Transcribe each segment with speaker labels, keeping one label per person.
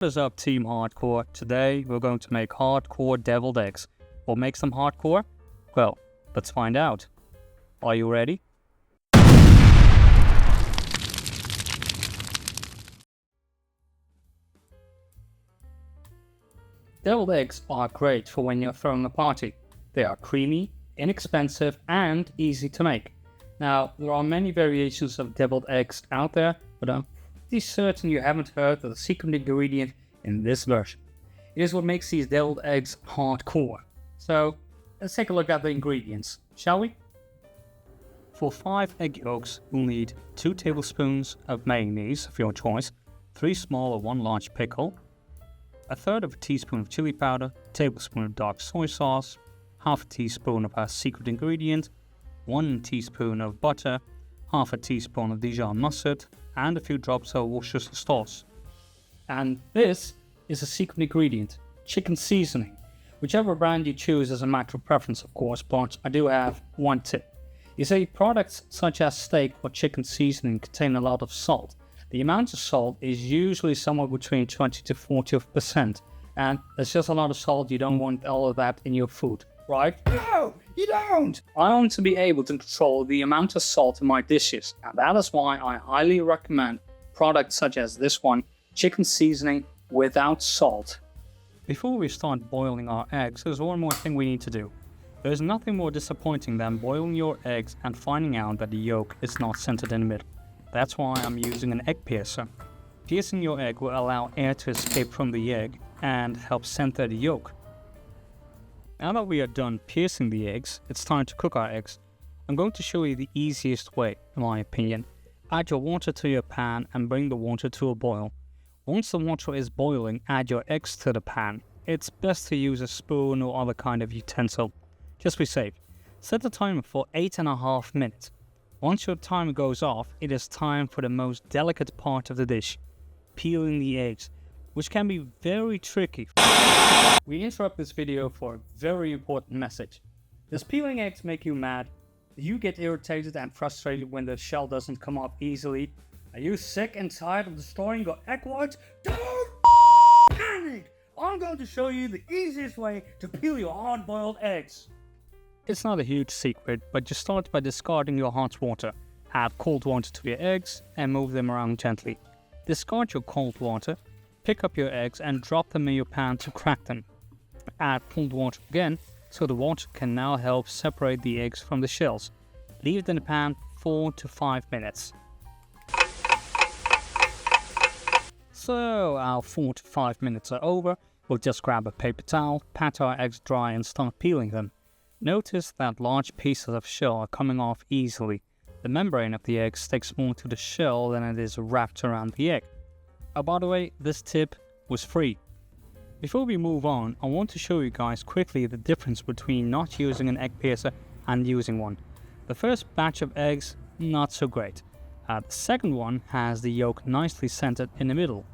Speaker 1: What is up, Team Hardcore? Today we're going to make hardcore deviled eggs. What makes them hardcore? Well, let's find out. Are you ready? Deviled eggs are great for when you're throwing a party. They are creamy, inexpensive, and easy to make. Now, there are many variations of deviled eggs out there, but I'm pretty certain you haven't heard of the secret ingredient in this version. It is what makes these deviled eggs hardcore. So, let's take a look at the ingredients, shall we? For 5 egg yolks, you'll need 2 tablespoons of mayonnaise of your choice, 3 small or 1 large pickle, 1/3 of a teaspoon of chili powder, a tablespoon of dark soy sauce, 1/2 teaspoon of our secret ingredient, 1 teaspoon of butter, 1/2 teaspoon of Dijon mustard, and a few drops of Worcestershire sauce. And this is a secret ingredient, chicken seasoning. Whichever brand you choose is a matter of preference, of course, but I do have one tip. You see, products such as steak or chicken seasoning contain a lot of salt. The amount of salt is usually somewhere between 20 to 40%, and there's just a lot of salt. You don't want all of that in your food, right? No, you don't! I want to be able to control the amount of salt in my dishes, and that is why I highly recommend products such as this one, chicken seasoning without salt. Before we start boiling our eggs, there's one more thing we need to do. There's nothing more disappointing than boiling your eggs and finding out that the yolk is not centered in the middle. That's why I'm using an egg piercer. Piercing your egg will allow air to escape from the egg and help center the yolk. Now that we are done piercing the eggs, it's time to cook our eggs. I'm going to show you the easiest way, in my opinion. Add your water to your pan and bring the water to a boil. Once the water is boiling, add your eggs to the pan. It's best to use a spoon or other kind of utensil. Just be safe. Set the timer for 8.5 minutes. Once your timer goes off, it is time for the most delicate part of the dish, peeling the eggs, which can be very tricky. We interrupt this video for a very important message. Does peeling eggs make you mad? Do you get irritated and frustrated when the shell doesn't come off easily? Are you sick and tired of destroying your egg whites? Don't panic! I'm going to show you the easiest way to peel your hard-boiled eggs. It's not a huge secret, but just start by discarding your hot water. Add cold water to your eggs and move them around gently. Discard your cold water, pick up your eggs and drop them in your pan to crack them. Add cold water again, so the water can now help separate the eggs from the shells. Leave it in the pan 4 to 5 minutes. So our 4 to 5 minutes are over. We'll just grab a paper towel, pat our eggs dry and start peeling them. Notice that large pieces of shell are coming off easily. The membrane of the egg sticks more to the shell than it is wrapped around the egg. Oh, by the way, this tip was free. Before we move on, I want to show you guys quickly the difference between not using an egg piercer and using one. The first batch of eggs, not so great. The second one has the yolk nicely centered in the middle.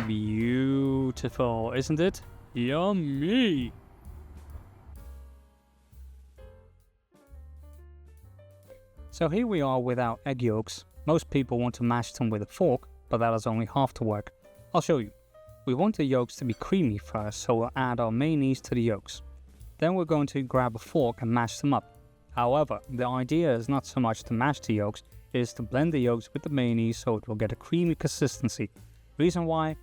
Speaker 1: Beautiful, isn't it? Yummy! So here we are with our egg yolks. Most people want to mash them with a fork, but that is only half the work. I'll show you. We want the yolks to be creamy first, so we'll add our mayonnaise to the yolks. Then we're going to grab a fork and mash them up. However, the idea is not so much to mash the yolks, it is to blend the yolks with the mayonnaise so it will get a creamy consistency. Reason why?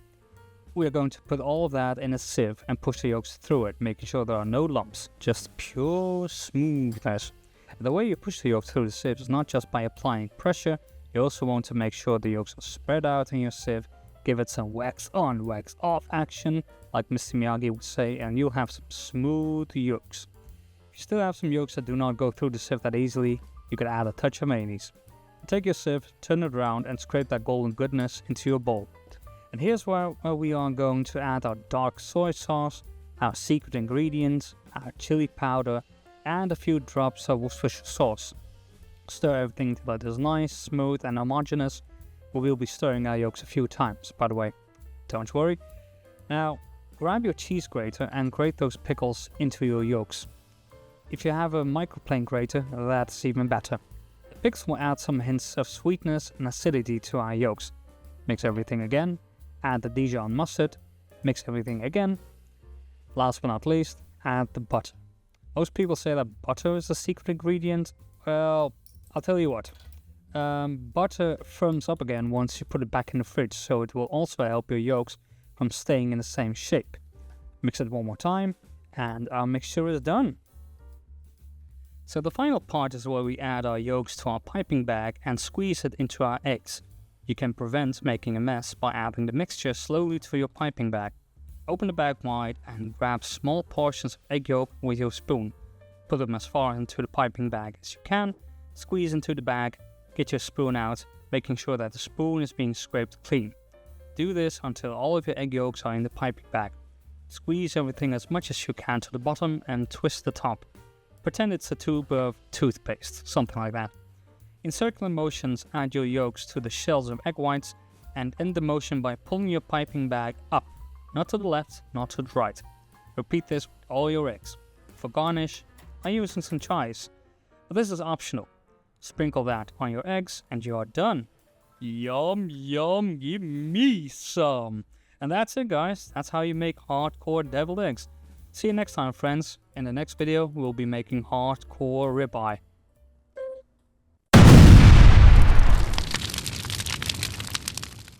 Speaker 1: We are going to put all of that in a sieve and push the yolks through it, making sure there are no lumps, just pure smoothness. The way you push the yolks through the sieve is not just by applying pressure, you also want to make sure the yolks are spread out in your sieve, give it some wax on, wax off action, like Mr. Miyagi would say, and you'll have some smooth yolks. If you still have some yolks that do not go through the sieve that easily, you could add a touch of mayonnaise. Take your sieve, turn it around and scrape that golden goodness into your bowl. And here's where we are going to add our dark soy sauce, our secret ingredients, our chili powder, and a few drops of Worcestershire sauce. Stir everything till it is nice, smooth and homogeneous. We will be stirring our yolks a few times, by the way. Don't worry. Now, grab your cheese grater and grate those pickles into your yolks. If you have a microplane grater, that's even better. The pickles will add some hints of sweetness and acidity to our yolks. Mix everything again, add the Dijon mustard, Mix everything again. Last but not least, add the butter. Most people say that butter is the secret ingredient. Well, I'll tell you what. Butter firms up again once you put it back in the fridge, so it will also help your yolks from staying in the same shape. Mix it one more time, and our mixture is done. So the final part is where we add our yolks to our piping bag and squeeze it into our eggs. You can prevent making a mess by adding the mixture slowly to your piping bag. Open the bag wide and grab small portions of egg yolk with your spoon. Put them as far into the piping bag as you can, squeeze into the bag, get your spoon out, making sure that the spoon is being scraped clean. Do this until all of your egg yolks are in the piping bag. Squeeze everything as much as you can to the bottom and twist the top. Pretend it's a tube of toothpaste, something like that. In circular motions, add your yolks to the shells of egg whites and end the motion by pulling your piping bag up, not to the left, not to the right. Repeat this with all your eggs. For garnish, I'm using some chives, but this is optional. Sprinkle that on your eggs and you are done. Yum, yum, give me some. And that's it, guys. That's how you make hardcore deviled eggs. See you next time, friends. In the next video, we'll be making hardcore ribeye.